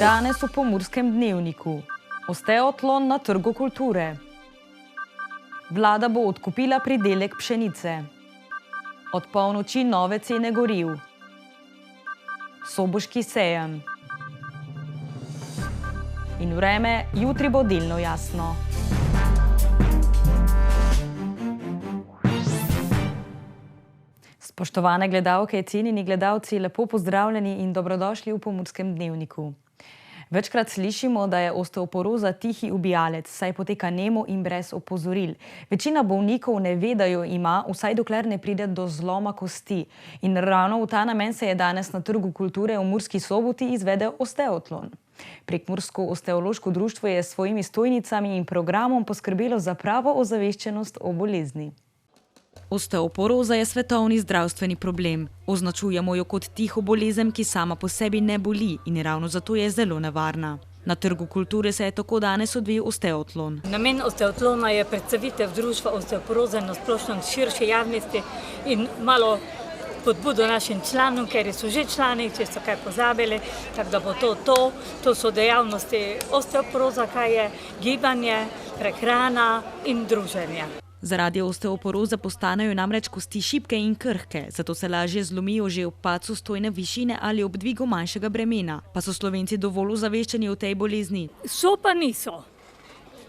Danes v Pomurskem dnevniku. Osteotlon na trgu kulture. Vlada bo odkupila pridelek pšenice. Od polnoči nove cene goriv. Soboški sejem. In vreme, jutri bo delno jasno. Spoštovane gledalke, cenjeni gledalci, lepo pozdravljeni in dobrodošli v Pomurskem dnevniku. Večkrat slišimo, da je osteoporoza tihi ubijalec, saj poteka nemo in brez opozoril. Večina bolnikov ne ve, da jo ima, vsaj dokler ne pride do zloma kosti. In ravno v ta namen se je danes na Trgu kulture v Murski Soboti izvedel osteotlon. Prekmursko osteološko društvo je s svojimi stojnicami in programom poskrbelo za pravo ozaveščenost o bolezni. Osteoporoza je svetovni zdravstveni problem. Označujemo jo kot tiho bolezen, ki sama po sebi ne boli in ravno zato je zelo nevarna. Na Trgu kulture se je tako danes odvijal osteotlon. Namen osteotlona je predstavitev društva osteoporoze na splošno širši javnosti in malo podbudo našim članom, ker so že člani, če so kaj pozabili, tako da bo to. To so dejavnosti osteoporoza, kaj je gibanje, prehrana in druženje. Zaradi osteoporoze postanejo namreč kosti šibke in krhke, zato se lažje zlomijo že ob padcu stojne višine ali ob dvigu manjšega bremena. Pa so Slovenci dovolj ozaveščeni o tej bolezni? So pa niso.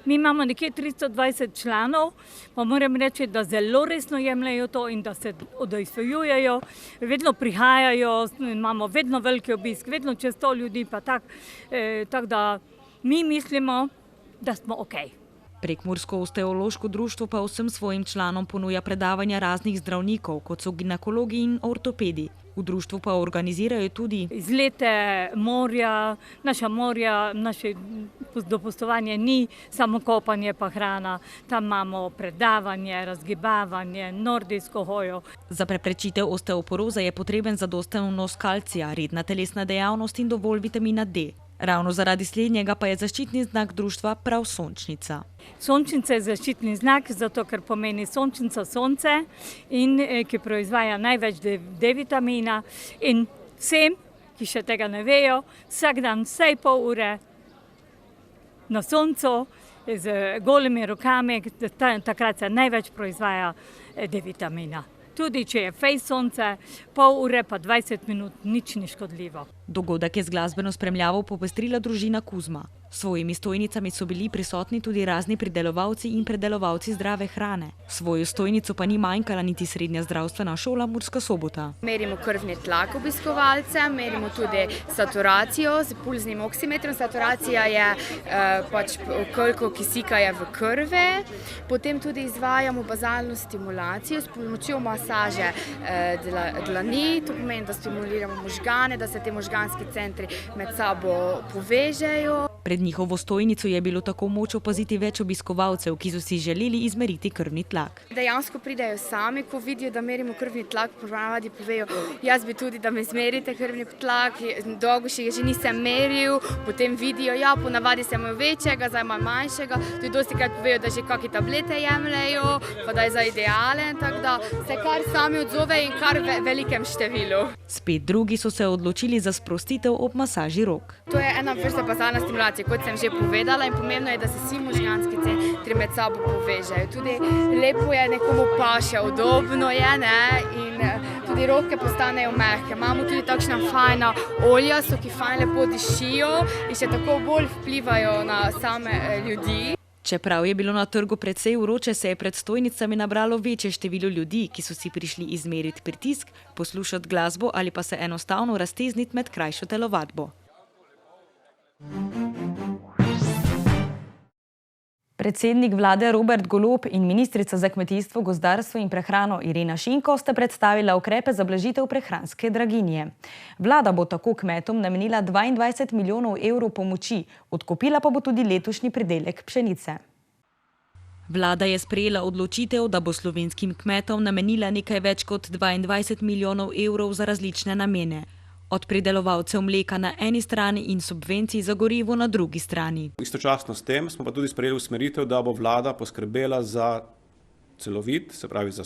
Mi imamo nekje 320 članov, pa moram reči, da zelo resno jemljajo to in da se udejstvujejo. Vedno prihajajo, imamo vedno veliki obisk, vedno čez 100 ljudi, pa tako da mi mislimo, da smo okej. Prekmursko osteološko društvo pa vsem svojim članom ponuja predavanja raznih zdravnikov, kot so ginekologi in ortopedi. V društvu pa organizirajo tudi izlete morja, naše dopustovanje ni samo kopanje pa hrana. Tam imamo predavanje, razgibavanje, nordijsko hojo. Za preprečitev osteoporoze je potreben zadosten vnos kalcija, redna telesna dejavnost in dovolj vitamina D. Ravno zaradi slednjega pa je zaščitni znak društva prav sončnica. Sončnica je zaščitni znak, zato ker pomeni sončnica sonce in ki proizvaja največ D-vitamina. In vsem, ki še tega ne vejo, vsak dan vsaj pol ure na soncu z golimi rokami, takrat se največ proizvaja D-vitamina. Tudi če je fejs sonce, pol ure pa 20 minut, nič ni škodljivo. Dogodek je z glasbeno spremljavo popestrila družina Kuzma. S svojimi stojnicami so bili prisotni tudi razni pridelovalci in predelovalci zdrave hrane. Svojo stojnico pa ni manjkala niti srednja zdravstvena šola Murska Sobota. Merimo krvni tlak obiskovalcem, merimo tudi saturacijo z pulznim oksimetrom. Saturacija je koliko kisika je v krvi. Potem tudi izvajamo bazalno stimulacijo s pomočjo masaže dlani. To pomeni, da stimuliramo možgane, da se te možganski centri med sabo povežejo. Pred njihovo stojnico je bilo tako moč opaziti več obiskovalcev, ki so si želeli izmeriti krvni tlak. Dejansko pridejo sami, ko vidijo, da merimo krvni tlak, ponavadi povejo, jaz bi tudi, da me izmerite krvni tlak, dolgo še že nisem meril, potem vidijo, ja, ponavadi sem imel večjega, zdaj imam manjšega, tudi dostikrat povejo, da že kakšne tablete jemljajo, pa da je za idealen, tako da se kar sami odzove in kar v velikem številu. Spet drugi so se odločili za sprostitev ob masaži rok. To je ena vrsta bazalna stimulacija, kot sem že povedala, in pomembno je, da se vsi možganski centri med sabo povežejo. Tudi lepo je, nekomu paše, udobno je, in tudi roke postanejo mehke. Imamo tudi takšna fajna olja, ki fajn lepo dišijo in še tako bolj vplivajo na same ljudi. Čeprav je bilo na trgu precej vroče, se je pred stojnicami nabralo večje število ljudi, ki so si prišli izmeriti pritisk, poslušati glasbo ali pa se enostavno raztezniti med krajšo telovadbo. Predsednik vlade Robert Golob in ministrica za kmetijstvo, gozdarstvo in prehrano Irena Šinko sta predstavila ukrepe za blažitev prehranske draginje. Vlada bo tako kmetom namenila 22 milijonov evrov pomoči, odkupila pa bo tudi letošnji pridelek pšenice. Vlada je sprejela odločitev, da bo slovenskim kmetom namenila nekaj več kot 22 milijonov evrov za različne namene. Od pridelovalcev mleka na eni strani in subvencij za gorivo na drugi strani. Istočasno s tem smo pa tudi sprejeli usmeritev, da bo vlada poskrbela za celovit, se pravi za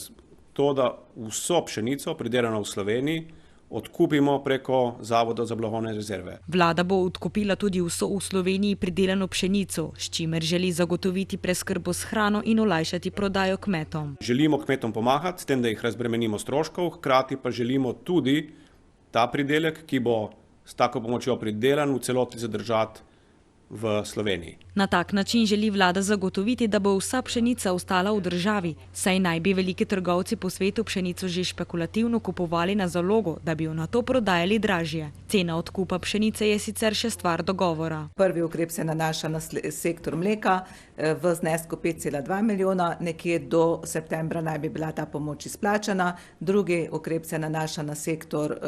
to, da vso pšenico, pridelano v Sloveniji, odkupimo preko Zavoda za blagovne rezerve. Vlada bo odkupila tudi vso v Sloveniji pridelano pšenico, s čimer želi zagotoviti preskrbo s hrano in olajšati prodajo kmetom. Želimo kmetom pomagati, s tem, da jih razbremenimo stroškov, hkrati pa želimo tudi ta pridelek, ki bo s tako pomočjo pridelan, v celoti zadržati v Sloveniji. Na tak način želi vlada zagotoviti, da bo vsa pšenica ostala v državi, saj naj bi veliki trgovci po svetu pšenico že špekulativno kupovali na zalogo, da bi jo nato prodajali dražje. Cena odkupa pšenice je sicer še stvar dogovora. Prvi ukrep se nanaša na sektor mleka v znesku 5,2 milijona, nekje do septembra naj bi bila ta pomoč izplačana. Drugi ukrep se nanaša na sektor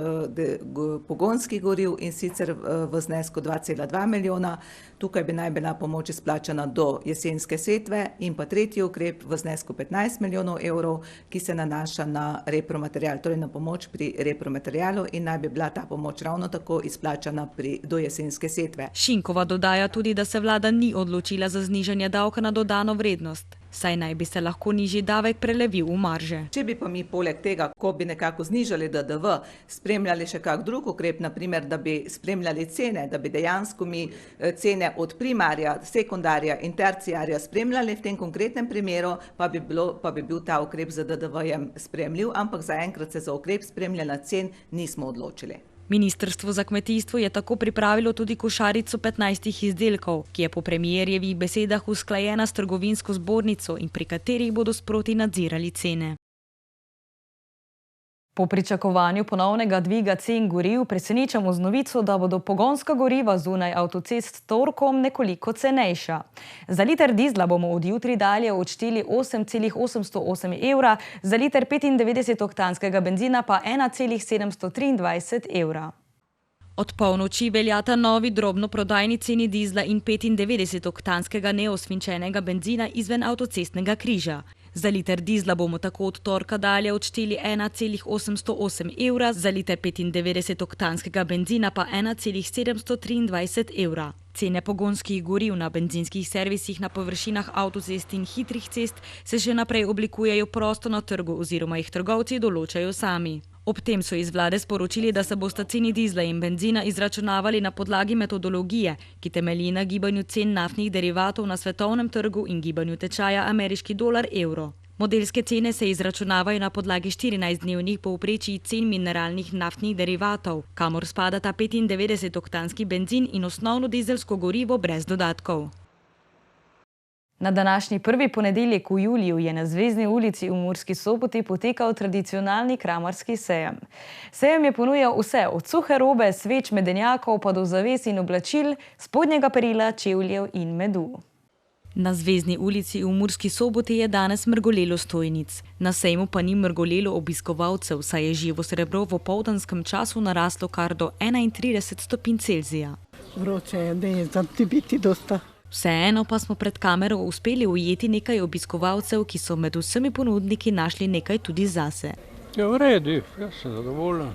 pogonskih goriv in sicer v znesku 2,2 milijona. Tukaj bi naj bila pomoč izplačana do jesenske setve in pa tretji ukrep v znesku 15 milijonov evrov, ki se nanaša na repromaterial, torej na pomoč pri repromaterialu in naj bi bila ta pomoč ravno tako izplačana do jesenske setve. Šinkova dodaja tudi, da se vlada ni odločila za znižanje davka na dodano vrednost, saj naj bi se lahko nižji davek prelevil v marže. Če bi pa mi poleg tega, ko bi nekako znižali DDV, spremljali še kak drug ukrep, naprimer, da bi spremljali cene, da bi dejansko mi cene od primarja, sekundarja in terciarja spremljali v tem konkretnem primeru, pa bi bil ta ukrep za DDV-jem spremljiv, ampak zaenkrat se za ukrep spremljanja cen nismo odločili. Ministrstvo za kmetijstvo je tako pripravilo tudi košarico 15 izdelkov, ki je po premierjevih besedah usklajena s trgovinsko zbornico in pri katerih bodo sproti nadzirali cene. Po pričakovanju ponovnega dviga cen goriv presenečamo z novico, da bodo pogonska goriva zunaj avtocest torkom nekoliko cenejša. Za liter dizla bomo od jutri dalje odšteli 8,808 evra, za liter 95-oktanskega benzina pa 1,723 evra. Od polnoči veljata novi drobnoprodajni ceni dizla in 95-oktanskega neosvinčenega benzina izven avtocestnega križa. Za liter dizla bomo tako od torka dalje odšteli 1,808 evra, za liter 95-oktanskega benzina pa 1,723 evra. Cene pogonskih goriv na benzinskih servisih na površinah avtocest in hitrih cest se še naprej oblikujejo prosto na trgu oziroma jih trgovci določajo sami. Ob tem so iz vlade sporočili, da se bosta ceni dizla in benzina izračunavali na podlagi metodologije, ki temelji na gibanju cen naftnih derivatov na svetovnem trgu in gibanju tečaja ameriški dolar-evro. Modelske cene se izračunavajo na podlagi 14-dnevnih povprečij cen mineralnih naftnih derivatov, kamor spadata 95-oktanski benzin in osnovno dizelsko gorivo brez dodatkov. Na današnji prvi ponedeljek v juliju je na Zvezni ulici v Murski Soboti potekal tradicionalni kramarski sejem. Sejem je ponujal vse, od suhe robe, sveč, medenjakov pa do zaves in oblačil, spodnjega perila, čevljev in medu. Na Zvezni ulici v Murski Soboti je danes mrgolelo stojnic. Na sejmu pa ni mrgolelo obiskovalcev, saj je živo srebro v opoldanskem času naraslo kar do 31 stopinj Celzija. Vroče je, da je za biti dosta. Vseeno pa smo pred kamero uspeli ujeti nekaj obiskovalcev, ki so med vsemi ponudniki našli nekaj tudi zase. Ja, v redu, jaz sem zadovoljen.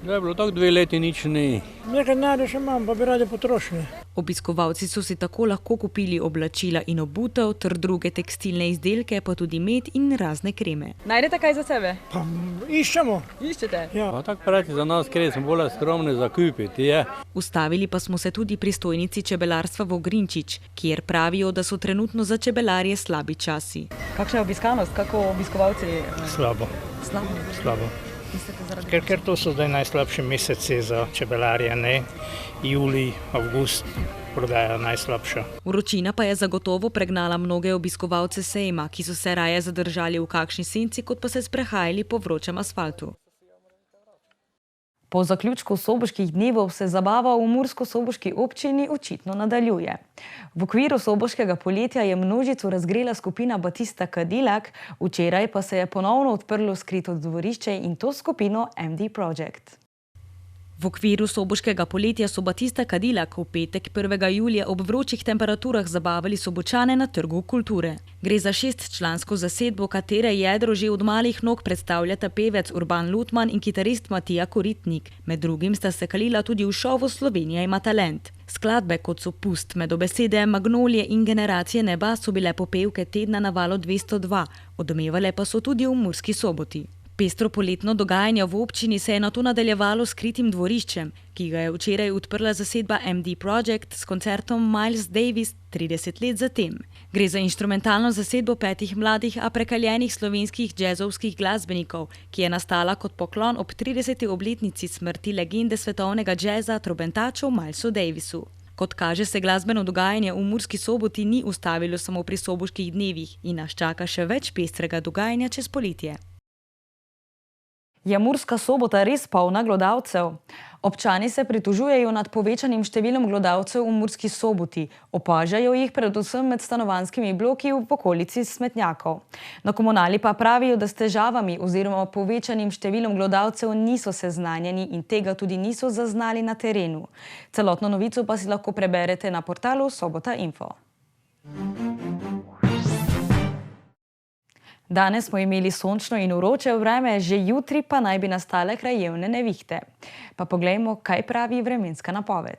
Da je bilo tako 2 leti nič ni. Nekaj denarja še imam, pa bi radi potrošili. Obiskovalci so si tako lahko kupili oblačila in obutev ter druge tekstilne izdelke, pa tudi med in razne kreme. Najdete kaj za sebe? Pa iščemo. Iščete? Ja. Pa tako pravi za nas, ker smo bolj skromni za kupiti, je. Ustavili pa smo se tudi pri stojnici čebelarstva Vogrinčič, kjer pravijo, da so trenutno za čebelarje slabi časi. Kakšna je obiskanost? Kako obiskovalci? Slabo. Slabo. Ker to so zdaj najslabši meseci za čebelarje, ne? Julij, avgust, prodaja najslabša. Vročina pa je zagotovo pregnala mnoge obiskovalce sejma, ki so se raje zadržali v kakšni senci, kot pa se sprehajali po vročem asfaltu. Po zaključku Soboških dnevov se zabava v Mursko-Soboški občini očitno nadaljuje. V okviru Soboškega poletja je množico razgrela skupina Batista Cadillac, včeraj pa se je ponovno odprlo skrito dvorišče in to skupino MD Project. V okviru Soboškega poletja so Batista Cadillac v petek 1. julija ob vročih temperaturah zabavali Sobočane na Trgu kulture. Gre za 6-člansko zasedbo, katere jedro že od malih nog predstavljata pevec Urban Lutman in kitarist Matija Koritnik. Med drugim sta se kalila tudi v šovu Slovenija ima talent. Skladbe, kot so Pust, Medobesede, Magnolije in Generacije neba so bile popevke tedna na Valu 202, odmevale pa so tudi v Murski Soboti. Pestro poletno dogajanje v občini se je nato nadaljevalo s skritim dvoriščem, ki ga je včeraj odprla zasedba MD Project s koncertom Miles Davis 30 let zatem. Gre za inštrumentalno zasedbo 5 mladih, a prekaljenih slovenskih džezovskih glasbenikov, ki je nastala kot poklon ob 30. obletnici smrti legende svetovnega džeza trobentaču Milesu Davisu. Kot kaže, se glasbeno dogajanje v Murski Soboti ni ustavilo samo pri soboških dnevih in nas čaka še več pestrega dogajanja čez poletje. Je Murska Sobota res polna glodavcev? Občani se pritožujejo nad povečanim številom glodavcev v Murski Soboti. Opažajo jih predvsem med stanovanjskimi bloki v okolici smetnjakov. Na komunali pa pravijo, da s težavami oziroma povečanim številom glodavcev niso seznanjeni in tega tudi niso zaznali na terenu. Celotno novico pa si lahko preberete na portalu Sobota Info. Danes smo imeli sončno in vroče vreme, že jutri pa naj bi nastale krajevne nevihte. Pa poglejmo, kaj pravi vremenska napoved.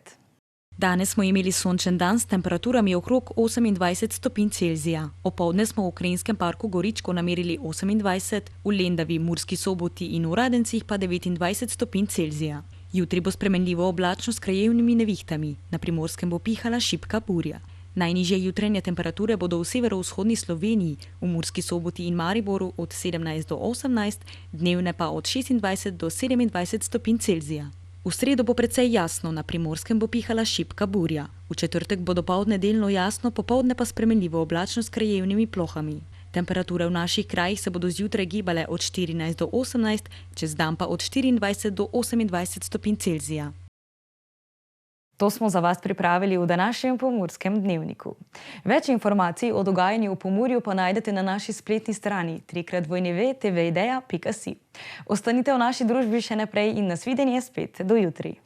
Danes smo imeli sončen dan s temperaturami okrog 28 stopinj Celzija. Opoldne smo v Krajinskem parku Goričko namerili 28, v Lendavi, Murski Soboti in v Radencih pa 29 stopinj Celzija. Jutri bo spremenljivo oblačno s krajevnimi nevihtami. Na Primorskem bo pihala šibka burja. Najnižje jutranje temperature bodo v severovzhodni Sloveniji, v Murski Soboti in Mariboru od 17 do 18, dnevne pa od 26 do 27 stopinj Celzija. V sredo bo precej jasno, na Primorskem bo pihala šibka burja. V četrtek bo dopoldne delno jasno, popoldne pa spremenljivo oblačno s krajevnimi plohami. Temperature v naših krajih se bodo zjutraj gibale od 14 do 18, čez dan pa od 24 do 28 stopinj Celzija. To smo za vas pripravili v današnjem Pomurskem dnevniku. Več informacij o dogajanju v Pomurju pa najdete na naši spletni strani www.tvideja.si. Ostanite v naši družbi še naprej in nasvidenje spet do jutri.